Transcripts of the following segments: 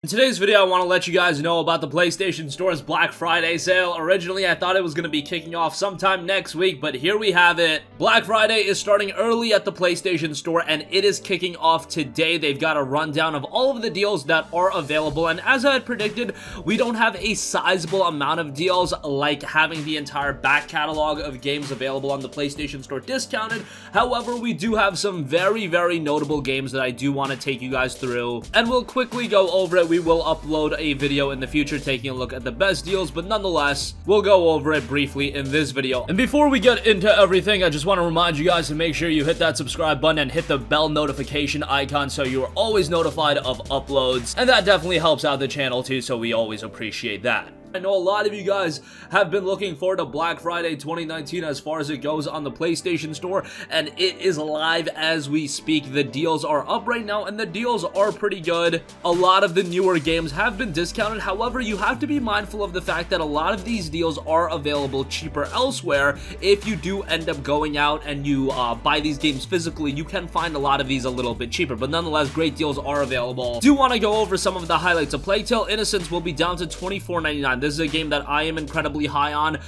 In today's video, I want to let you guys know about the PlayStation Store's Black Friday sale. Originally, I thought it was going to be kicking off sometime next week, but here we have it. Black Friday is starting early at the PlayStation Store, and it is kicking off today. They've got a rundown of all of the deals that are available, and as I had predicted, we don't have a sizable amount of deals like having the entire back catalog of games available on the PlayStation Store discounted. However, we do have some very notable games that I do want to take you guys through, and we'll quickly go over it. We will upload a video in the future taking a look at the best deals, but nonetheless, we'll go over it briefly in this video. And before we get into everything, I just want to remind you guys to make sure you hit that subscribe button and hit the bell notification icon so you are always notified of uploads, and that definitely helps out the channel too, so we always appreciate that. I know a lot of you guys have been looking forward to Black Friday 2019 as far as it goes on the PlayStation Store, and it is live as we speak. The deals are up right now, and the deals are pretty good. A lot of the newer games have been discounted. However, you have to be mindful of the fact that a lot of these deals are available cheaper elsewhere. If you do end up going out and you buy these games physically, you can find a lot of these a little bit cheaper, but nonetheless, great deals are available. Do want to go over some of the highlights. A Plague Tale Innocence will be down to $24.99. This is a game that I am incredibly high on.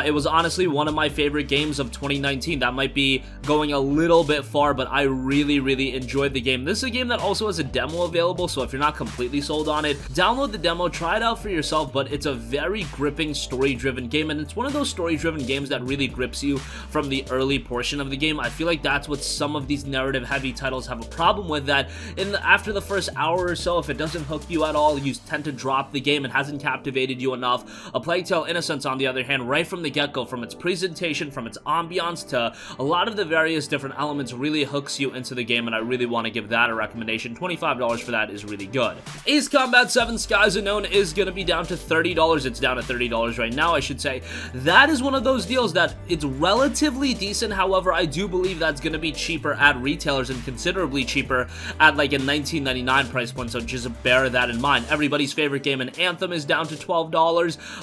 It was honestly one of my favorite games of 2019. That might be going a little bit far, but I really enjoyed the game. This is a game that also has a demo available, so if you're not completely sold on it, download the demo, try it out for yourself, but it's a very gripping, story-driven game, and it's one of those story-driven games that really grips you from the early portion of the game. I feel like that's what some of these narrative-heavy titles have a problem with, that after the first hour or so, if it doesn't hook you at all, you tend to drop the game. It hasn't captivated you enough. A Plague Tale Innocence, on the other hand, right from the get-go, from its presentation, from its ambiance to a lot of the various different elements, really hooks you into the game, and I really want to give that a recommendation. $25 for that is really good. Ace Combat 7 Skies Unknown is going to be down to $30. It's down to $30 right now, I should say. That is one of those deals that it's relatively decent. However, I do believe that's going to be cheaper at retailers and considerably cheaper at like a $19.99 price point, so just bear that in mind. Everybody's favorite game in Anthem is down to $12.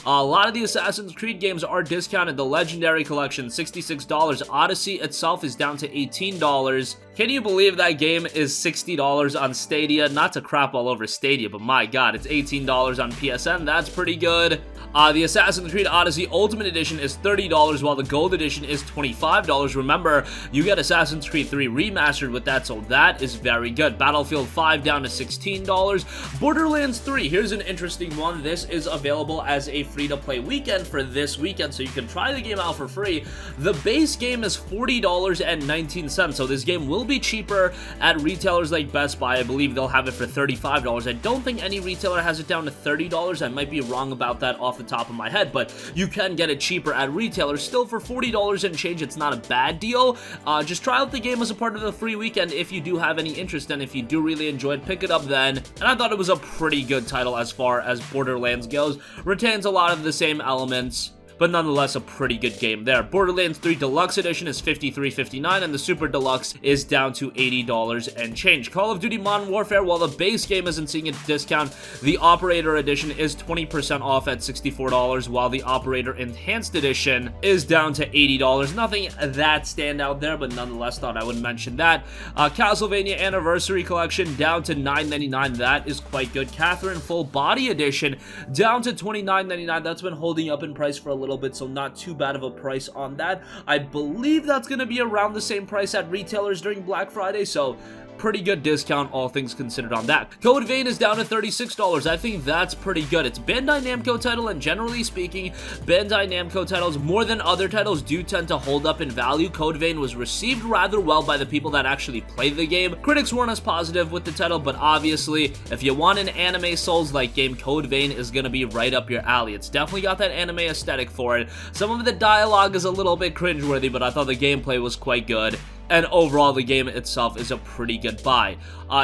A lot of the Assassin's Creed games are discounted. The Legendary Collection, $66. Odyssey itself is down to $18. Can you believe that game is $60 on Stadia? Not to crap all over Stadia, but my god, it's $18 on PSN. That's pretty good. The Assassin's Creed Odyssey Ultimate Edition is $30, while the Gold Edition is $25. Remember, you get Assassin's Creed 3 Remastered with that, so that is very good. Battlefield 5 down to $16. Borderlands 3, here's an interesting one. This is available as a free-to-play weekend for this weekend, so you can try the game out for free. The base game is $40.19, so this game will be cheaper at retailers like Best Buy. I believe they'll have it for $35. I don't think any retailer has it down to $30. I might be wrong about that off the top of my head, but you can get it cheaper at retailers. Still, for $40 and change, it's not a bad deal. Just try out the game as a part of the free weekend if you do have any interest, and if you do really enjoy it, pick it up then. And I thought it was a pretty good title as far as Borderlands goes. Retains a lot of the same elements, but nonetheless a pretty good game there. Borderlands 3 Deluxe Edition is $53.59, and the Super Deluxe is down to $80 and change. Call of Duty Modern Warfare, while the base game isn't seeing a discount, the Operator Edition is 20% off at $64, while the Operator Enhanced Edition is down to $80. Nothing that stand out there, but nonetheless thought I would mention that. Castlevania Anniversary Collection down to $9.99. That is quite good. Catherine Full Body Edition down to $29.99. That's been holding up in price for a little bit, so not too bad of a price on that. I believe that's going to be around the same price at retailers during Black Friday, so pretty good discount, all things considered on that. Code Vein is down to $36. I think that's pretty good. It's Bandai Namco title, and generally speaking, Bandai Namco titles, more than other titles, do tend to hold up in value. Code Vein was received rather well by the people that actually played the game. Critics weren't as positive with the title, but obviously, if you want an anime Souls-like game, Code Vein is going to be right up your alley. It's definitely got that anime aesthetic for it. Some of the dialogue is a little bit cringeworthy, but I thought the gameplay was quite good. And overall, the game itself is a pretty good buy.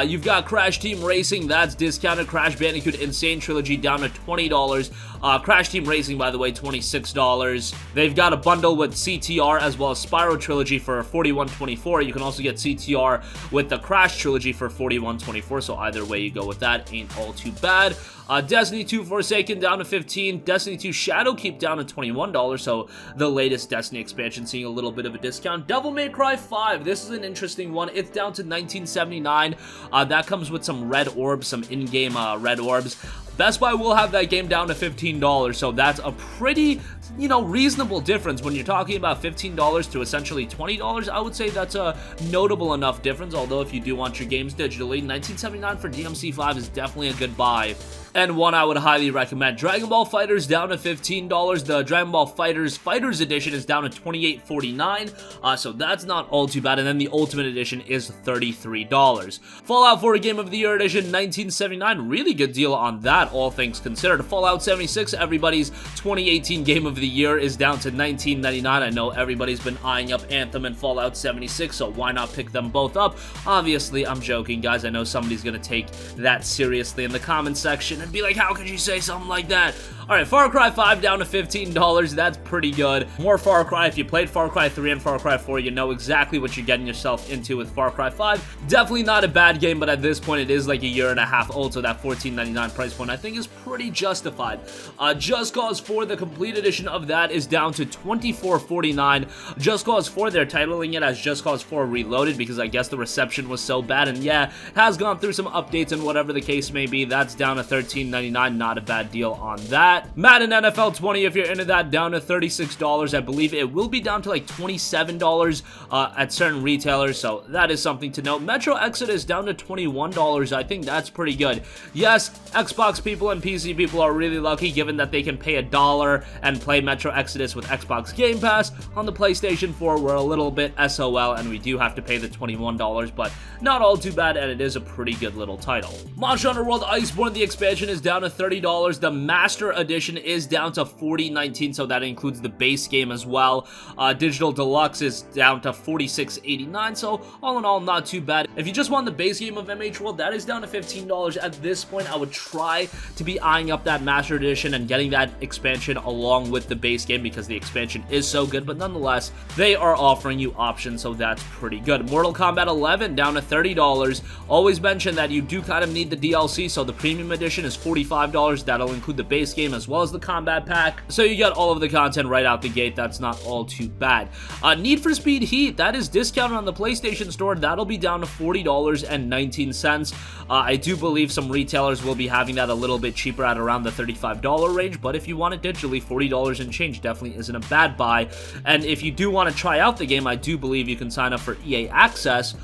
You've got Crash Team Racing, that's discounted. Crash Bandicoot Insane Trilogy down to $20. Crash Team Racing, by the way, $26. They've got a bundle with CTR as well as Spyro Trilogy for $41.24. You can also get CTR with the Crash Trilogy for $41.24, so either way you go with that ain't all too bad. Destiny 2 Forsaken down to $15, Destiny 2 Shadowkeep down to $21, so the latest Destiny expansion seeing a little bit of a discount. Devil May Cry 5, this is an interesting one. It's down to $19.79. That comes with some red orbs, some in-game red orbs. Best Buy will have that game down to $15, so that's a pretty, reasonable difference. When you're talking about $15 to essentially $20, I would say that's a notable enough difference, although if you do want your games digitally, $19.79 for DMC5 is definitely a good buy. And one I would highly recommend. Dragon Ball FighterZ down to $15. The Dragon Ball FighterZ Fighters Edition is down to $28.49, so that's not all too bad. And then the Ultimate Edition is $33. Fallout 4 Game of the Year Edition, $19.79. Really good deal on that, all things considered. Fallout 76, everybody's 2018 Game of the Year, is down to $19.99. I know everybody's been eyeing up Anthem and Fallout 76, so why not pick them both up? Obviously, I'm joking, guys. I know somebody's going to take that seriously in the comment section and be like, how could you say something like that? Alright, Far Cry 5 down to $15, that's pretty good. More Far Cry, if you played Far Cry 3 and Far Cry 4, you know exactly what you're getting yourself into with Far Cry 5. Definitely not a bad game, but at this point it is like a year and a half old, so that $14.99 price point I think is pretty justified. Just Cause 4, the complete edition of that is down to $24.49. Just Cause 4, they're titling it as Just Cause 4 Reloaded because I guess the reception was so bad, and yeah, has gone through some updates and whatever the case may be. That's down to $13.99, not a bad deal on that. Madden NFL 20, if you're into that, down to $36. I believe it will be down to like $27 at certain retailers, so that is something to note. Metro Exodus down to $21. I think that's pretty good. Yes, Xbox people and PC people are really lucky given that they can pay $1 and play Metro Exodus with Xbox Game Pass. On the PlayStation 4, we're a little bit SOL and we do have to pay the $21, but not all too bad, and it is a pretty good little title. Monster Hunter World Iceborne, the expansion, is down to $30. The Master Edition is down to $40.19, so that includes the base game as well. Digital Deluxe is down to $46.89, so all in all, not too bad. If you just want the base game of MH World, that is down to $15. At this point, I would try to be eyeing up that Master Edition and getting that expansion along with the base game because the expansion is so good, but nonetheless, they are offering you options, so that's pretty good. Mortal Kombat 11 down to $30. Always mention that you do kind of need the DLC, so the Premium Edition is $45. That'll include the base game as well as the Combat Pack, so you get all of the content right out the gate. That's not all too bad. Need for Speed Heat, that is discounted on the PlayStation Store. That'll be down to $40.19. I do believe some retailers will be having that a little bit cheaper at around the $35 range, but if you want it digitally, $40 and change definitely isn't a bad buy. And if you do want to try out the game, I do believe you can sign up for EA Access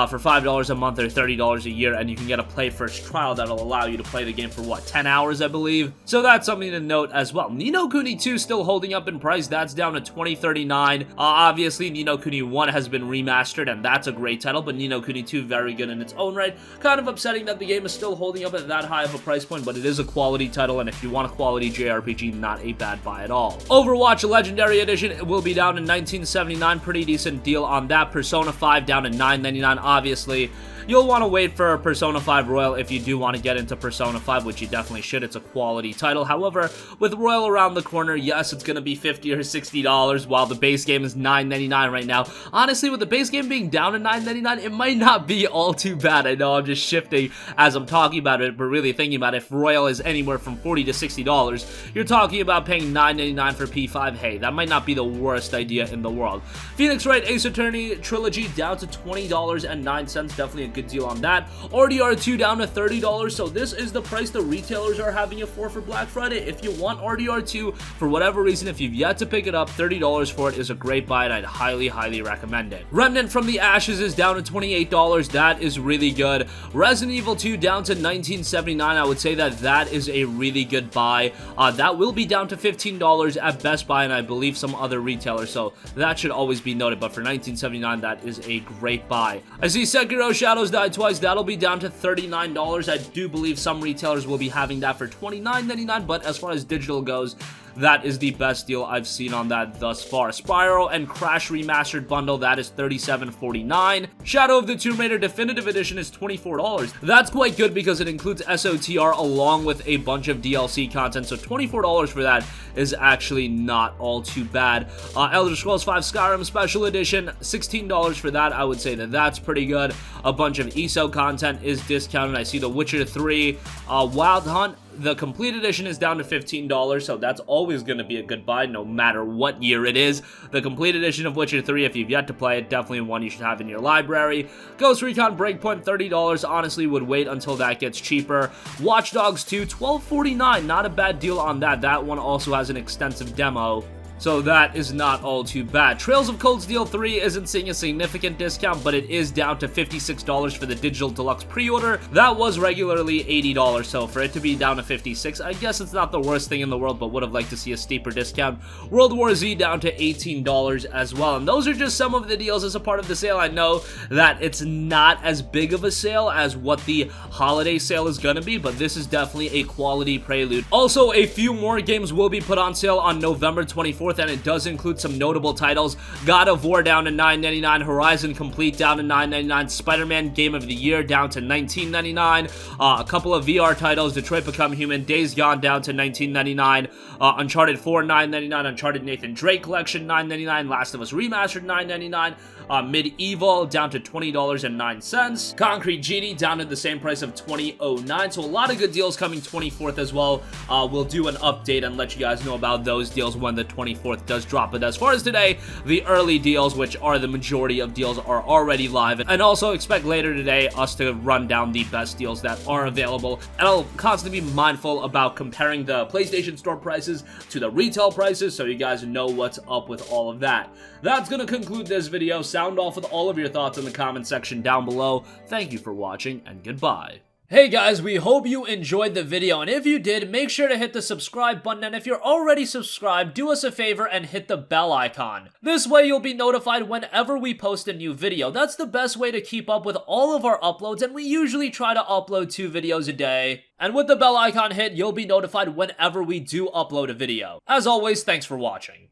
for $5 a month or $30 a year, and you can get a Play First trial that'll allow you to play the game for, 10 hours, I believe? So that's something to note as well. Ni no Kuni 2 still holding up in price. That's down to $20.39. Obviously, Ni no Kuni 1 has been remastered, and that's a great title, but Ni no Kuni 2, very good in its own right. Kind of upsetting that the game is still holding up at that high of a price point, but it is a quality title, and if you want a quality JRPG, not a bad buy at all. Overwatch Legendary Edition will be down to $19.79. Pretty decent deal on that. Persona 5 down to $9.99. Obviously, you'll want to wait for Persona 5 Royal if you do want to get into Persona 5, which you definitely should. It's a quality title. However, with Royal around the corner, yes, it's going to be $50 or $60, while the base game is $9.99 right now. Honestly, with the base game being down to $9.99, it might not be all too bad. I know I'm just shifting as I'm talking about it, but really thinking about it, if Royal is anywhere from $40 to $60, you're talking about paying $9.99 for P5. Hey, that might not be the worst idea in the world. Phoenix Wright Ace Attorney Trilogy down to $20.09. Definitely a good deal on that. RDR2 down to $30, so this is the price the retailers are having it for Black Friday. If you want RDR2, for whatever reason, if you've yet to pick it up, $30 for it is a great buy, and I'd highly recommend it. Remnant from the Ashes is down to $28. That is really good. Resident Evil 2 down to $19.79. I would say that is a really good buy. That will be down to $15 at Best Buy, and I believe some other retailers, so that should always be noted, but for $19.79, that is a great buy. I see Sekiro Shadows Die Twice, that'll be down to $39. I do believe some retailers will be having that for $29.99, but as far as digital goes, that is the best deal I've seen on that thus far. Spyro and Crash Remastered Bundle, that is $37.49. Shadow of the Tomb Raider Definitive Edition is $24. That's quite good because it includes SOTR along with a bunch of DLC content, so $24 for that is actually not all too bad. Elder Scrolls V Skyrim Special Edition, $16 for that. I would say that that's pretty good. A bunch of ESO content is discounted. I see The Witcher 3 Wild Hunt The complete edition is down to $15, so that's always going to be a good buy no matter what year it is. The complete edition of Witcher 3, if you've yet to play it, definitely one you should have in your library. Ghost Recon Breakpoint, $30. Honestly, would wait until that gets cheaper. Watch Dogs 2, $12.49. Not a bad deal on that. That one also has an extensive demo, so that is not all too bad. Trails of Cold Steel 3 isn't seeing a significant discount, but it is down to $56 for the digital deluxe pre-order. That was regularly $80, so for it to be down to $56, I guess it's not the worst thing in the world, but would have liked to see a steeper discount. World War Z down to $18 as well, and those are just some of the deals as a part of the sale. I know that it's not as big of a sale as what the holiday sale is gonna be, but this is definitely a quality prelude. Also, a few more games will be put on sale on November 24th, and it does include some notable titles. God of War down to $9.99, Horizon Complete down to $9.99, Spider-Man Game of the Year down to $19.99, a couple of VR titles, Detroit Become Human, Days Gone down to $19.99, Uncharted 4 $9.99, Uncharted Nathan Drake Collection $9.99, Last of Us Remastered $9.99, Medieval down to $20.09, Concrete Genie down to the same price of $20.09, so a lot of good deals coming 24th as well. We'll do an update and let you guys know about those deals when the 24th does drop. But as far as today, the early deals, which are the majority of deals, are already live, and also expect later today us to run down the best deals that are available. And I'll constantly be mindful about comparing the PlayStation Store prices to the retail prices, so you guys know what's up with all of that. That's gonna conclude this video. Sound off with all of your thoughts in the comment section down below. Thank you for watching, and goodbye. Hey guys, we hope you enjoyed the video, and if you did, make sure to hit the subscribe button, and if you're already subscribed, do us a favor and hit the bell icon. This way you'll be notified whenever we post a new video. That's the best way to keep up with all of our uploads, and we usually try to upload 2 videos a day. And with the bell icon hit, you'll be notified whenever we do upload a video. As always, thanks for watching.